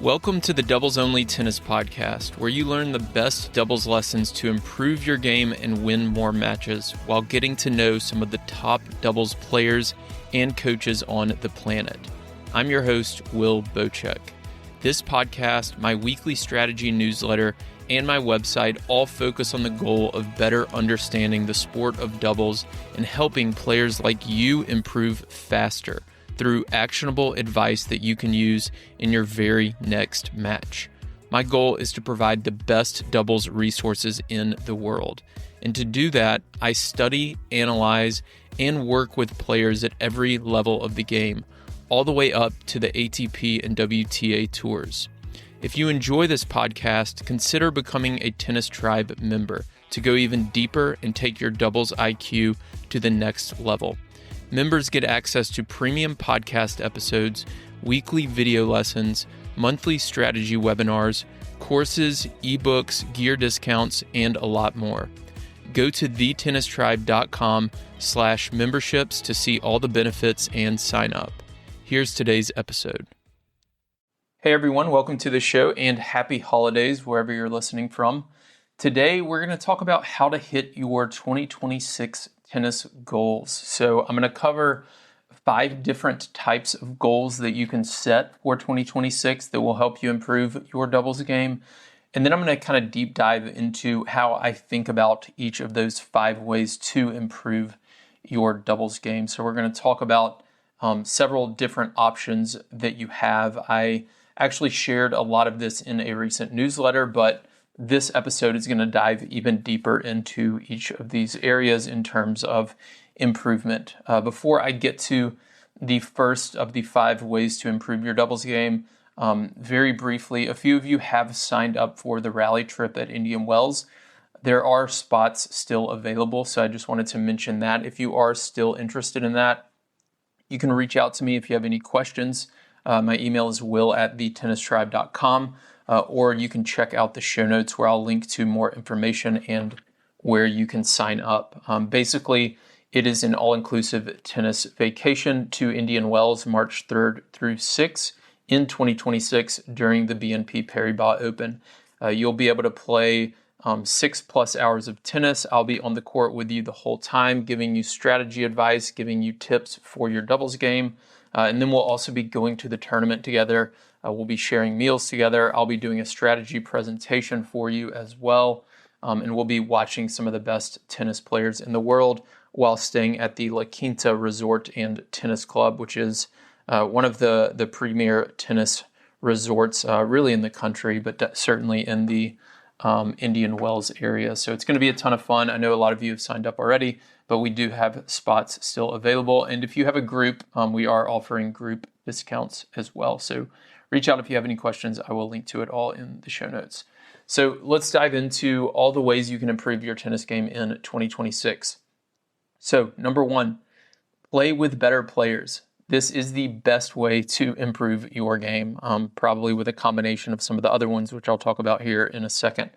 Welcome to the Doubles Only Tennis Podcast, where you learn the best doubles lessons to improve your game and win more matches while getting to know some of the top doubles players and coaches on the planet. I'm your host, Will Bocek. This podcast, my weekly strategy newsletter, and my website all focus on the goal of better understanding the sport of doubles and helping players like you improve faster through actionable advice that you can use in your very next match. My goal is to provide the best doubles resources in the world. And to do that, I study, analyze, and work with players at every level of the game, all the way up to the ATP and WTA tours. If you enjoy this podcast, consider becoming a Tennis Tribe member to go even deeper and take your doubles IQ to the next level. Members get access to premium podcast episodes, weekly video lessons, monthly strategy webinars, courses, ebooks, gear discounts, and a lot more. Go to thetennistribe.com/memberships to see all the benefits and sign up. Here's today's episode. Hey everyone, welcome to the show and happy holidays wherever you're listening from. Today we're going to talk about how to hit your 2026 tennis goals. So I'm going to cover 5 different types of goals that you can set for 2026 that will help you improve your doubles game. And then I'm going to kind of deep dive into how I think about each of those 5 ways to improve your doubles game. So we're going to talk about several different options that you have. I actually shared a lot of this in a recent newsletter, but this episode is going to dive even deeper into each of these areas in terms of improvement. Before I get to the first of the 5 ways to improve your doubles game, very briefly, a few of you have signed up for the rally trip at Indian Wells. There are spots still available, so I just wanted to mention that. If you are still interested in that, you can reach out to me if you have any questions. My email is will@thetennistribe.com. Or you can check out the show notes where I'll link to more information and where you can sign up. Basically, it is an all-inclusive tennis vacation to Indian Wells, March 3rd through 6th in 2026 during the BNP Paribas Open. You'll be able to play 6+ hours of tennis. I'll be on the court with you the whole time, giving you strategy advice, giving you tips for your doubles game. And then we'll also be going to the tournament together. We'll be sharing meals together. I'll be doing a strategy presentation for you as well. And we'll be watching some of the best tennis players in the world while staying at the La Quinta Resort and Tennis Club, which is one of the premier tennis resorts really in the country, but certainly in the Indian Wells area. So it's going to be a ton of fun. I know a lot of you have signed up already, but we do have spots still available. And if you have a group, we are offering group discounts as well. So reach out if you have any questions. I will link to it all in the show notes. So let's dive into all the ways you can improve your tennis game in 2026. So number 1, play with better players. This is the best way to improve your game, probably with a combination of some of the other ones, which I'll talk about here in a second.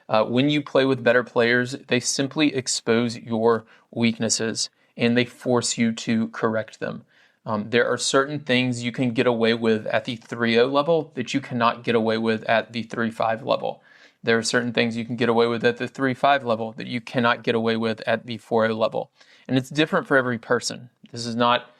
When you play with better players, they simply expose your weaknesses and they force you to correct them. There are certain things you can get away with at the 3-0 level that you cannot get away with at the 3-5 level. There are certain things you can get away with at the 3-5 level that you cannot get away with at the 4-0 level. And it's different for every person. This is not,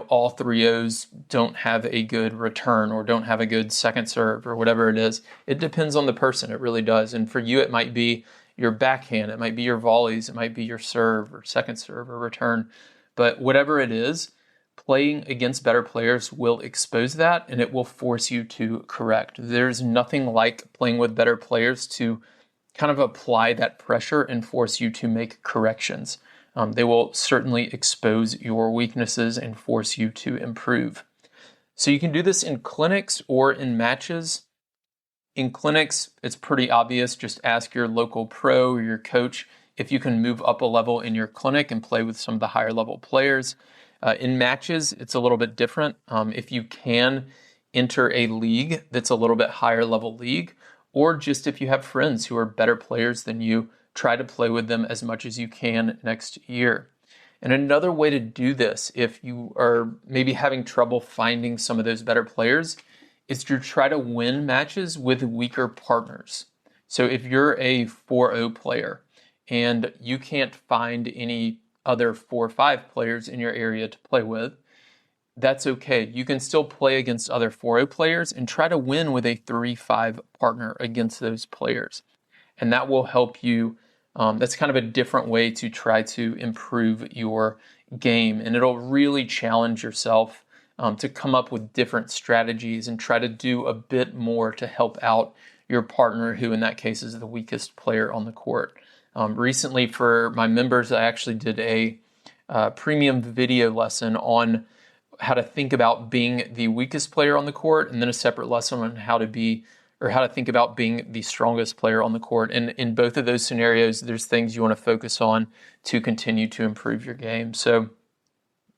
all 3-0s don't have a good return or don't have a good second serve or whatever it is. It depends on the person. It really does. And for you, it might be your backhand. It might be your volleys. It might be your serve or second serve or return. But whatever it is, playing against better players will expose that and it will force you to correct. There's nothing like playing with better players to kind of apply that pressure and force you to make corrections. They will certainly expose your weaknesses and force you to improve. So you can do this in clinics or in matches. In clinics, it's pretty obvious. Just ask your local pro or your coach if you can move up a level in your clinic and play with some of the higher level players. In matches, it's a little bit different. If you can enter a league that's a little bit higher level league, or just if you have friends who are better players than you, try to play with them as much as you can next year. And another way to do this, if you are maybe having trouble finding some of those better players, is to try to win matches with weaker partners. So if you're a 4-0 player and you can't find any other 4-5 players in your area to play with, that's okay. You can still play against other 4-0 players and try to win with a 3-5 partner against those players. And that will help you. That's kind of a different way to try to improve your game. And it'll really challenge yourself to come up with different strategies and try to do a bit more to help out your partner, who in that case is the weakest player on the court. Recently, for my members, I actually did a premium video lesson on how to think about being the weakest player on the court, and then a separate lesson on how to think about being the strongest player on the court. And in both of those scenarios, there's things you want to focus on to continue to improve your game. So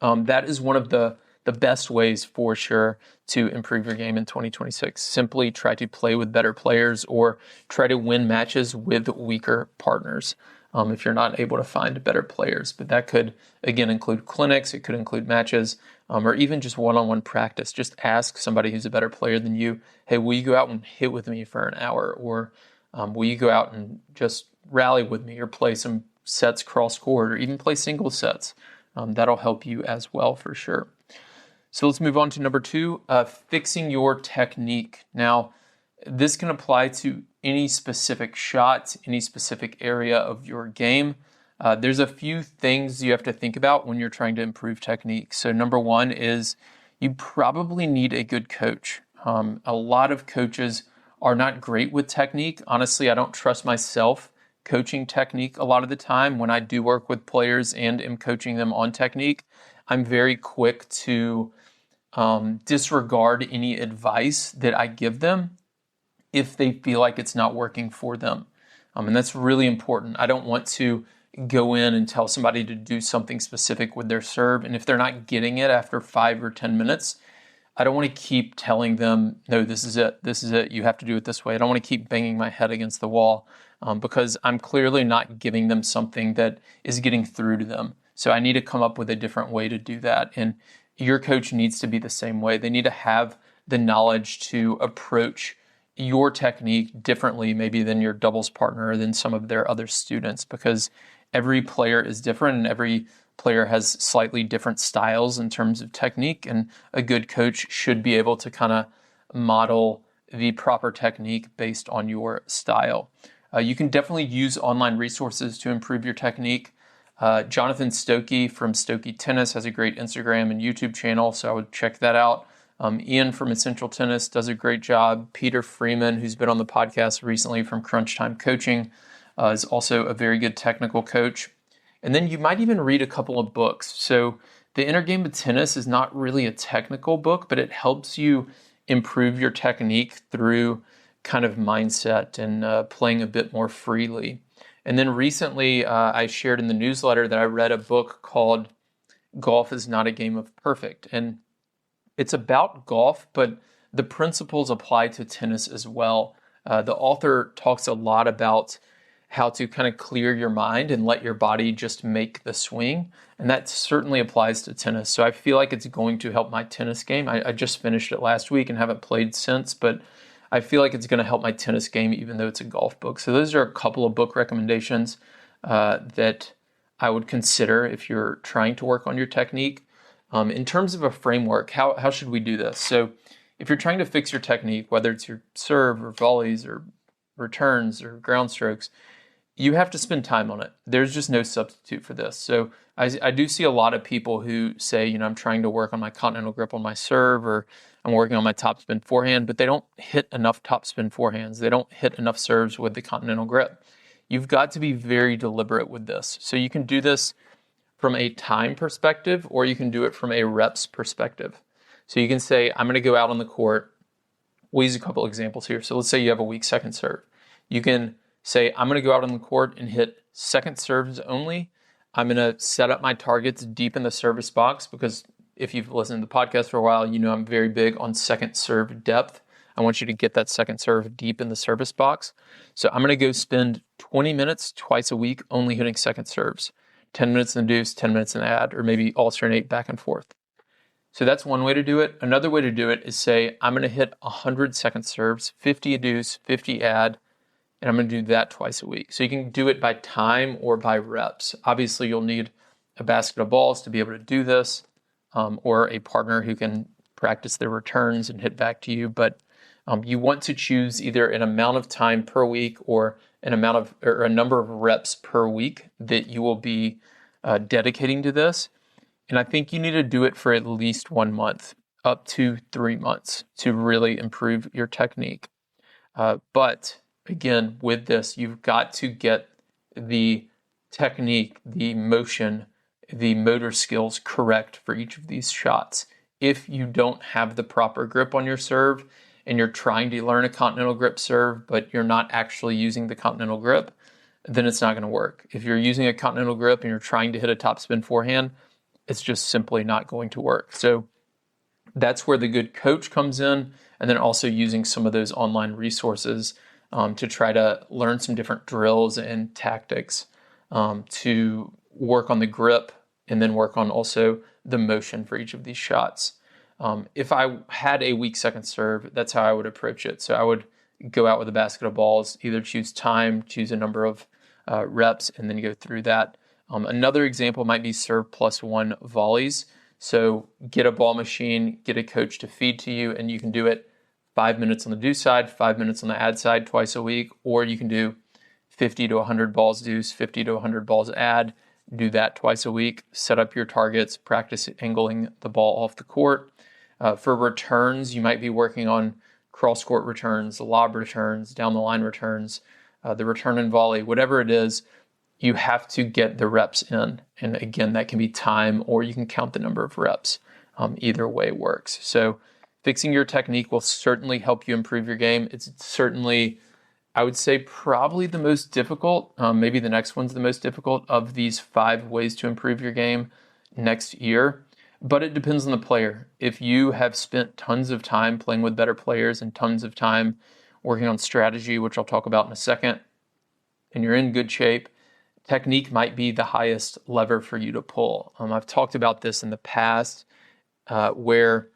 that is one of the best ways for sure to improve your game in 2026. Simply try to play with better players or try to win matches with weaker partners if you're not able to find better players. But that could, again, include clinics. It could include matches or even just one-on-one practice. Just ask somebody who's a better player than you, hey, will you go out and hit with me for an hour? Or will you go out and just rally with me or play some sets cross-court or even play single sets? That'll help you as well for sure. So let's move on to number 2, fixing your technique. Now, this can apply to any specific shot, any specific area of your game. There's a few things you have to think about when you're trying to improve technique. So number 1 is you probably need a good coach. A lot of coaches are not great with technique. Honestly, I don't trust myself coaching technique a lot of the time. When I do work with players and am coaching them on technique, I'm very quick to disregard any advice that I give them if they feel like it's not working for them. And that's really important. I don't want to go in and tell somebody to do something specific with their serve, and if they're not getting it after 5 or 10 minutes, I don't want to keep telling them, no, this is it, you have to do it this way. I don't want to keep banging my head against the wall because I'm clearly not giving them something that is getting through to them. So I need to come up with a different way to do that. And your coach needs to be the same way. They need to have the knowledge to approach your technique differently maybe than your doubles partner or than some of their other students, because every player is different and every player has slightly different styles in terms of technique, and a good coach should be able to kind of model the proper technique based on your style. You can definitely use online resources to improve your technique. Jonathan Stokey from Stokey Tennis has a great Instagram and YouTube channel, so I would check that out. Ian from Essential Tennis does a great job. Peter Freeman, who's been on the podcast recently from Crunch Time Coaching, is also a very good technical coach. And then you might even read a couple of books. So The Inner Game of Tennis is not really a technical book, but it helps you improve your technique through kind of mindset and playing a bit more freely. And then recently, I shared in the newsletter that I read a book called Golf is Not a Game of Perfect. And it's about golf, but the principles apply to tennis as well. The author talks a lot about how to kind of clear your mind and let your body just make the swing. And that certainly applies to tennis. So I feel like it's going to help my tennis game. I just finished it last week and haven't played since, but I feel like it's going to help my tennis game, even though it's a golf book. So those are a couple of book recommendations that I would consider if you're trying to work on your technique. In terms of a framework, how should we do this? So if you're trying to fix your technique, whether it's your serve or volleys or returns or ground strokes, you have to spend time on it. There's just no substitute for this. So I do see a lot of people who say, I'm trying to work on my continental grip on my serve, or I'm working on my topspin forehand, but they don't hit enough topspin forehands. They don't hit enough serves with the continental grip. You've got to be very deliberate with this. So you can do this from a time perspective, or you can do it from a reps perspective. So you can say, I'm going to go out on the court. We'll use a couple examples here. So let's say you have a weak second serve. You can say, I'm going to go out on the court and hit second serves only. I'm going to set up my targets deep in the service box, because if you've listened to the podcast for a while, you know I'm very big on second serve depth. I want you to get that second serve deep in the service box. So I'm going to go spend 20 minutes twice a week only hitting second serves. 10 minutes in the deuce, 10 minutes in the ad, or maybe alternate back and forth. So that's one way to do it. Another way to do it is say, I'm going to hit 100 second serves, 50 deuce, 50 ad, and I'm going to do that twice a week. So you can do it by time or by reps. Obviously, you'll need a basket of balls to be able to do this, or a partner who can practice their returns and hit back to you. But you want to choose either an amount of time per week or a number of reps per week that you will be dedicating to this. And I think you need to do it for at least 1 month, up to 3 months, to really improve your technique. But again, with this, you've got to get the technique, the motion, the motor skills correct for each of these shots. If you don't have the proper grip on your serve and you're trying to learn a continental grip serve, but you're not actually using the continental grip, then it's not going to work. If you're using a continental grip and you're trying to hit a topspin forehand, it's just simply not going to work. So that's where the good coach comes in, and then also using some of those online resources to try to learn some different drills and tactics to work on the grip and then work on also the motion for each of these shots. If I had a weak second serve, that's how I would approach it. So I would go out with a basket of balls, either choose time, choose a number of reps, and then go through that. Another example might be serve +1 volleys. So get a ball machine, get a coach to feed to you, and you can do it 5 minutes on the deuce side, 5 minutes on the ad side twice a week, or you can do 50 to 100 balls deuce, 50 to 100 balls ad, do that twice a week, set up your targets, practice angling the ball off the court. For returns, you might be working on cross-court returns, lob returns, down-the-line returns, the return and volley, whatever it is, you have to get the reps in. And again, that can be time or you can count the number of reps. Either way works. So fixing your technique will certainly help you improve your game. It's certainly, I would say, probably the most difficult, maybe the next one's the most difficult of these 5 ways to improve your game next year. But it depends on the player. If you have spent tons of time playing with better players and tons of time working on strategy, which I'll talk about in a second, and you're in good shape, technique might be the highest lever for you to pull. I've talked about this in the past where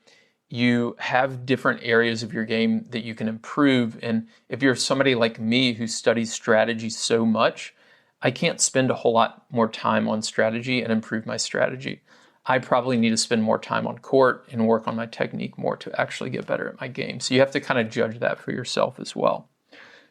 you have different areas of your game that you can improve. And if you're somebody like me who studies strategy so much, I can't spend a whole lot more time on strategy and improve my strategy. I probably need to spend more time on court and work on my technique more to actually get better at my game. So you have to kind of judge that for yourself as well.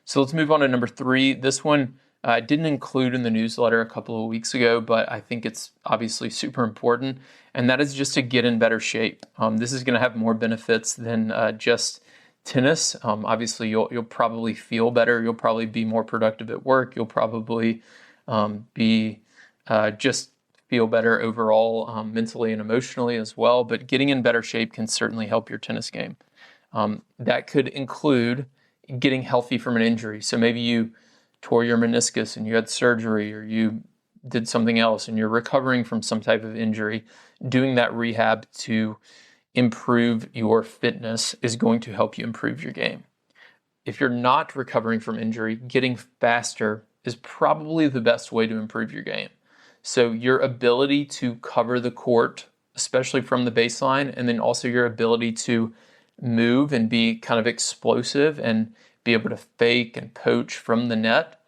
So let's move on to number 3. This one I didn't include in the newsletter a couple of weeks ago, but I think it's obviously super important, and that is just to get in better shape. This is going to have more benefits than just tennis. Obviously, you'll probably feel better. You'll probably be more productive at work. You'll probably just feel better overall, mentally and emotionally as well. But getting in better shape can certainly help your tennis game. That could include getting healthy from an injury. So maybe you tore your meniscus and you had surgery, or you did something else and you're recovering from some type of injury. Doing that rehab to improve your fitness is going to help you improve your game. If you're not recovering from injury, getting faster is probably the best way to improve your game. So your ability to cover the court, especially from the baseline, and then also your ability to move and be kind of explosive and be able to fake and poach from the net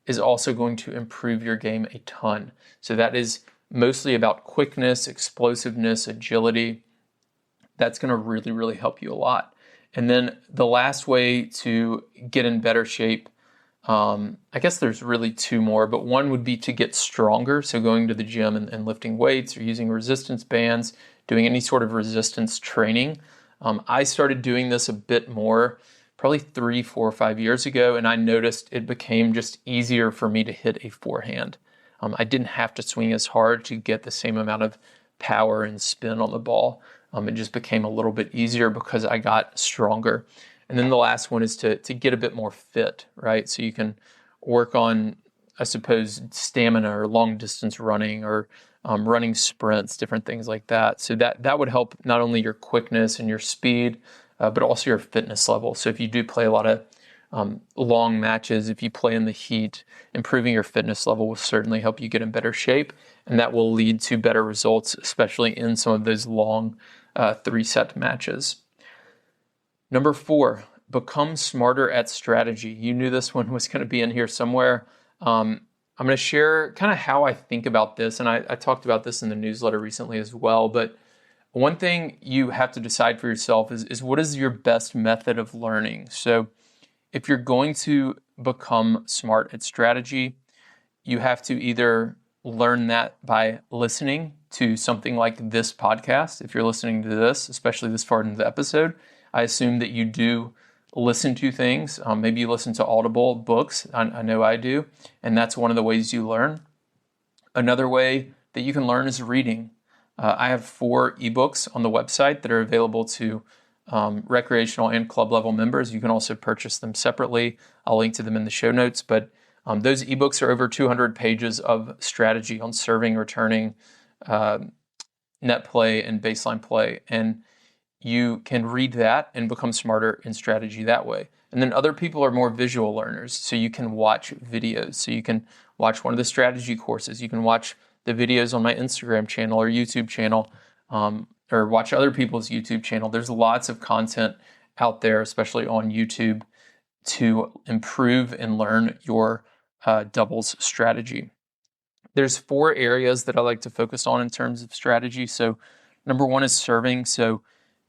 is also going to improve your game a ton. So that is mostly about quickness, explosiveness, agility. That's going to really, really help you a lot. And then the last way to get in better shape, I guess there's really 2 more, but one would be to get stronger. So going to the gym and lifting weights or using resistance bands, doing any sort of resistance training. I started doing this a bit more probably 3, 4, 5 years ago, and I noticed it became just easier for me to hit a forehand. I didn't have to swing as hard to get the same amount of power and spin on the ball. It just became a little bit easier because I got stronger. And then the last one is to get a bit more fit, right? So you can work on, I suppose, stamina or long distance running or running sprints, different things like that. So that would help not only your quickness and your speed, but also your fitness level. So if you do play a lot of long matches, if you play in the heat, improving your fitness level will certainly help you get in better shape, and that will lead to better results, especially in some of those long 3-set matches. Number 4, become smarter at strategy. You knew this one was going to be in here somewhere. I'm going to share kind of how I think about this, and I talked about this in the newsletter recently as well, but one thing you have to decide for yourself is what is your best method of learning? So if you're going to become smart at strategy, you have to either learn that by listening to something like this podcast. If you're listening to this, especially this far into the episode, I assume that you do listen to things. Maybe you listen to Audible books. I know I do. And that's one of the ways you learn. Another way that you can learn is reading. I have 4 ebooks on the website that are available to recreational and club level members. You can also purchase them separately. I'll link to them in the show notes. But those ebooks are over 200 pages of strategy on serving, returning, net play, and baseline play. And you can read that and become smarter in strategy that way. And then other people are more visual learners, so you can watch videos. So you can watch one of the strategy courses. You can watch the videos on my Instagram channel or YouTube channel, or watch other people's YouTube channel. There's lots of content out there, especially on YouTube, to improve and learn your doubles strategy. There's 4 areas that I like to focus on in terms of strategy. So number 1 is serving. So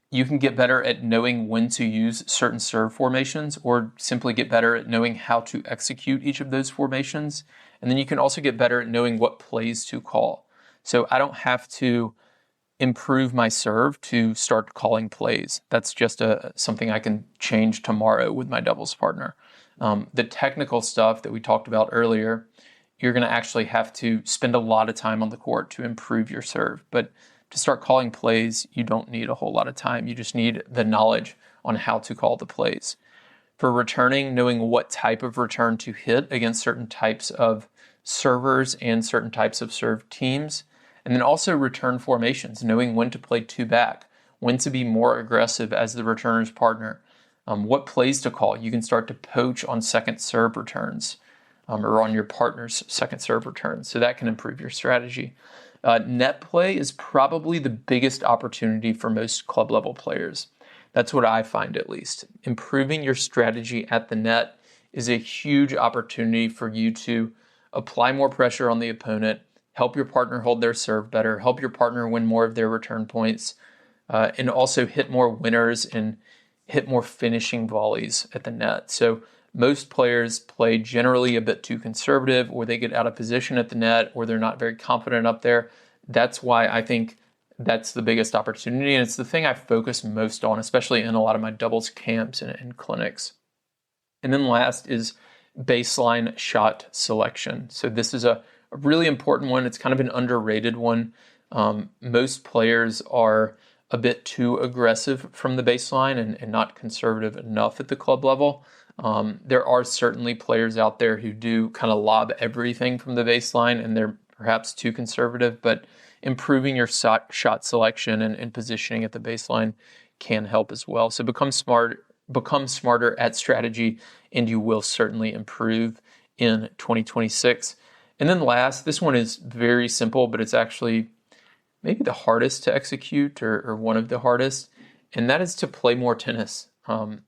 you can get better at knowing when to use certain serve formations, or simply get better at knowing how to execute each of those formations. And then you can also get better at knowing what plays to call. So I don't have to improve my serve to start calling plays. That's just something I can change tomorrow with my doubles partner. The technical stuff that we talked about earlier, you're going to actually have to spend a lot of time on the court to improve your serve. But to start calling plays, you don't need a whole lot of time. You just need the knowledge on how to call the plays. For returning, knowing what type of return to hit against certain types of servers and certain types of serve teams. And then also return formations, knowing when to play 2 back, when to be more aggressive as the returner's partner, what plays to call. You can start to poach on second serve returns, or on your partner's second serve returns. So that can improve your strategy. Net play is probably the biggest opportunity for most club level players. That's what I find, at least. Improving your strategy at the net is a huge opportunity for you to apply more pressure on the opponent, help your partner hold their serve better, help your partner win more of their return points, and also hit more winners and hit more finishing volleys at the net. So most players play generally a bit too conservative, or they get out of position at the net, or they're not very confident up there. That's why I think that's the biggest opportunity, and it's the thing I focus most on, especially in a lot of my doubles camps and clinics. And then last is baseline shot selection. So this is a really important one. It's kind of an underrated one. Most players are a bit too aggressive from the baseline and not conservative enough at the club level. There are certainly players out there who do kind of lob everything from the baseline, and they're perhaps too conservative, but improving your shot selection and positioning at the baseline can help as well. So become smarter at strategy, and you will certainly improve in 2026. And then last, this one is very simple, but it's actually maybe the hardest to execute, or one of the hardest, and that is to play more tennis.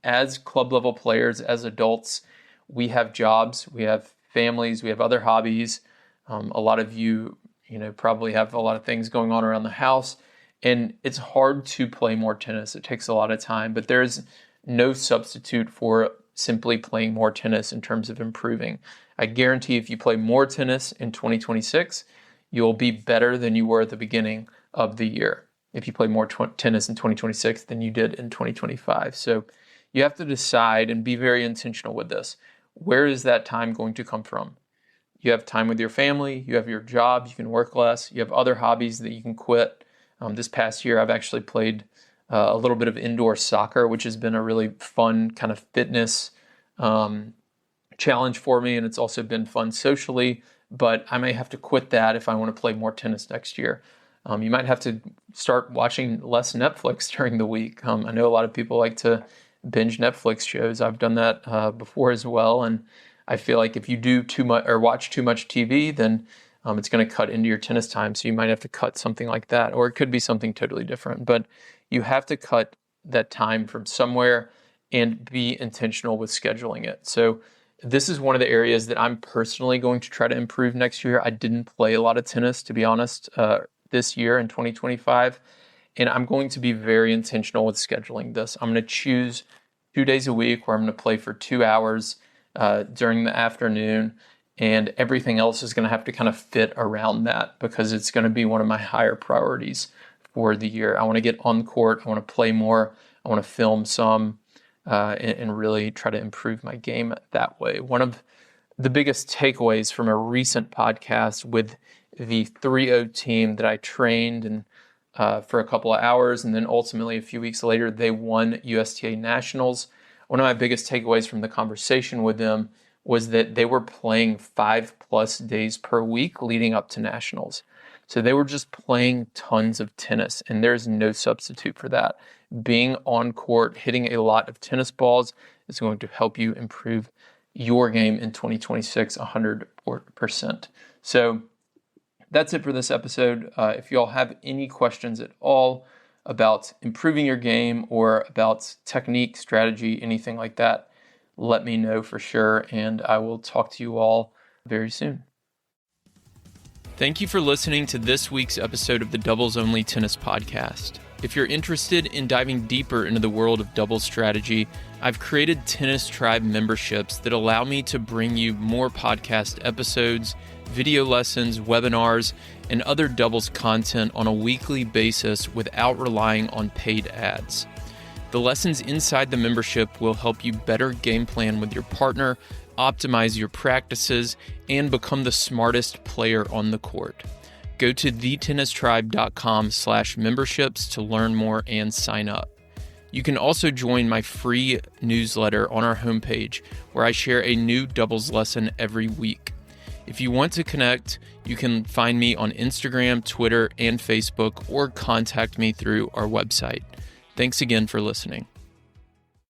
As club level players, as adults, we have jobs, we have families, we have other hobbies. A lot of you probably have a lot of things going on around the house, and it's hard to play more tennis. It takes a lot of time, but there's no substitute for simply playing more tennis in terms of improving. I guarantee if you play more tennis in 2026, you'll be better than you were at the beginning of the year. If you play more tennis in 2026 than you did in 2025. So you have to decide and be very intentional with this. Where is that time going to come from? You have time with your family, you have your job, you can work less, you have other hobbies that you can quit. This past year, I've actually played a little bit of indoor soccer, which has been a really fun kind of fitness challenge for me, and it's also been fun socially, but I may have to quit that if I want to play more tennis next year. You might have to start watching less Netflix during the week. I know a lot of people like to binge Netflix shows. I've done that before as well, and I feel like if you do too much or watch too much TV, then It's going to cut into your tennis time, so you might have to cut something like that, or it could be something totally different. But you have to cut that time from somewhere and be intentional with scheduling it. So this is one of the areas that I'm personally going to try to improve next year. I didn't play a lot of tennis, to be honest, this year in 2025, and I'm going to be very intentional with scheduling this. I'm going to choose 2 days a week where I'm going to play for 2 hours during the afternoon, and everything else is going to have to kind of fit around that because it's going to be one of my higher priorities for the year. I want to get on the court. I want to play more. I want to film some and really try to improve my game that way. One of the biggest takeaways from a recent podcast with the 3-0 team that I trained and for a couple of hours, and then ultimately a few weeks later, they won USTA Nationals. One of my biggest takeaways from the conversation with them was that they were playing 5+ days per week leading up to Nationals. So they were just playing tons of tennis, and there's no substitute for that. Being on court, hitting a lot of tennis balls is going to help you improve your game in 2026 100%. So that's it for this episode. If you all have any questions at all about improving your game or about technique, strategy, anything like that, let me know for sure, and I will talk to you all very soon. Thank you for listening to this week's episode of the Doubles Only Tennis Podcast. If you're interested in diving deeper into the world of doubles strategy, I've created Tennis Tribe memberships that allow me to bring you more podcast episodes, video lessons, webinars, and other doubles content on a weekly basis without relying on paid ads. The lessons inside the membership will help you better game plan with your partner, optimize your practices, and become the smartest player on the court. Go to thetennistribe.com/memberships to learn more and sign up. You can also join my free newsletter on our homepage, where I share a new doubles lesson every week. If you want to connect, you can find me on Instagram, Twitter, and Facebook, or contact me through our website. Thanks again for listening.